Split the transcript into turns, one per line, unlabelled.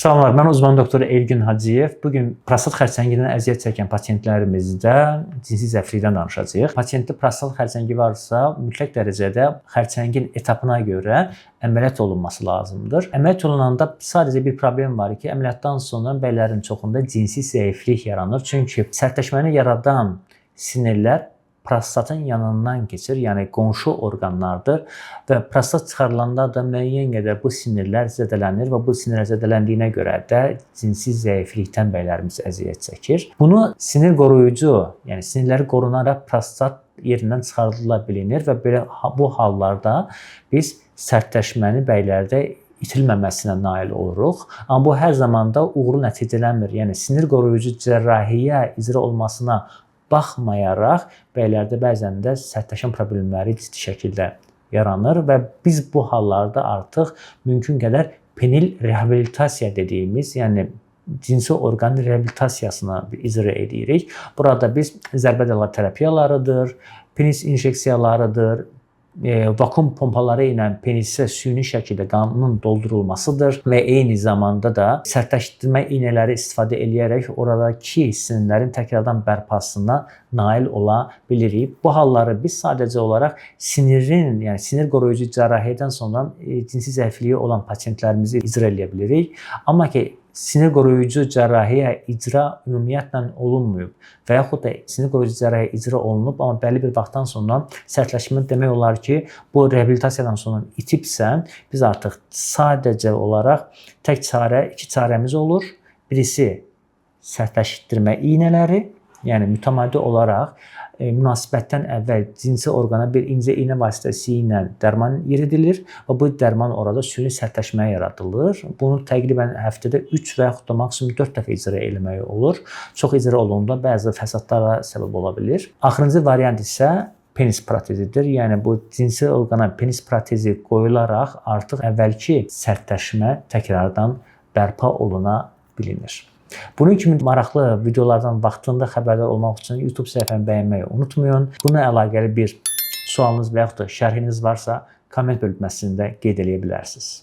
Salamlar, mən uzman doktor Elgün Hacıyev. Bugün prostat xərçəngindən əziyyət çəkən pasientlərimizdə cinsi zəiflikdən danışacağıq. Pasiyentdə prostat xərçəngi varsa, mütləq dərəcədə xərçəngin etapına görə əməliyyat olunması lazımdır. Əməliyyat olunanda sadəcə bir problem var ki, əməliyyatdan sonra bəylərin çoxunda cinsi zəiflik yaranır. Çünki sərtləşməni yaradan sinirlər prostatın yanından keçir, yəni qonşu orqanlardır və prostat çıxarılanda da müəyyən qədər bu sinirlər zədələnir və bu sinirlər zədələndiyinə görə də cinsi zəiflikdən bəylərimiz əziyyət çəkir. Bunu sinir qoruyucu, yəni sinirləri qorunaraq prostat yerindən çıxarıla bilinir və belə bu hallarda biz sərtləşməni bəylərdə itirilməməsinə nail oluruq. Amma bu hər zaman da uğurlu nəticələnmir. Yəni sinir qoruyucu cərrahiyyə icra olmasına baxmayaraq bəylərdə bəzən də sərtləşmə problemləri ciddi şəkildə yaranır və biz bu hallarda artıq mümkün qədər penil reabilitasiya dediyimiz, yəni cinsi orqanın reabilitasiyasını icra edirik. Burada biz zərbədalı terapiyalarıdır, penis injeksiyalarıdır, vakum pompaları ilə penisə süni şəkildə qanın doldurulmasıdır və eyni zamanda da sərtləşdirmə iynələri istifadə edərək oradakı sinirlərin təkrardan bərpasına nail ola bilirik. Bu halları biz sadəcə olaraq sinirin, yəni sinir qoruyucu cərrahiyyədən sonra cinsi zəifliyi olan pasientlərimizi icra edə bilirik. Amma ki sinir qoruyucu cərrahiyyə icra ümumiyyətlə olunmayıb və yaxud da sinir qoruyucu cərrahiyyə icra olunub, amma bəlli bir vaxtdan sonra sərtləşmə demək olar ki, bu reabilitasiyadan sonra itibsə, biz artıq sadəcə olaraq tək çarə, iki çarəmiz olur. Birisi sərtləşdirmə iynələri, yəni mütəmadi olaraq münasibətdən əvvəl cinsi orqana bir incə iynə vasitəsilə dərman yeridilir və bu dərman orada süni sərtləşmə yaradılır. Bunu təqribən həftədə 3 və yaxud da maksimum 4 dəfə icra etmək olur. Çox icra olunduğunda bəzi fəsadlara səbəb ola bilir. Axırıncı variant isə penis protezidir. Yəni bu cinsi orqana penis protezi qoyularaq artıq əvvəlki sərtləşmə təkrardan bərpa oluna bilinir. Bunun kimi maraqlı videolardan vaxtında xəbərdar olmaq üçün YouTube səhifəmi bəyənməyi unutmayın. Buna əlaqəli bir sualınız və yaxud da şərhiniz varsa, komment bölməsində qeyd edə bilərsiniz.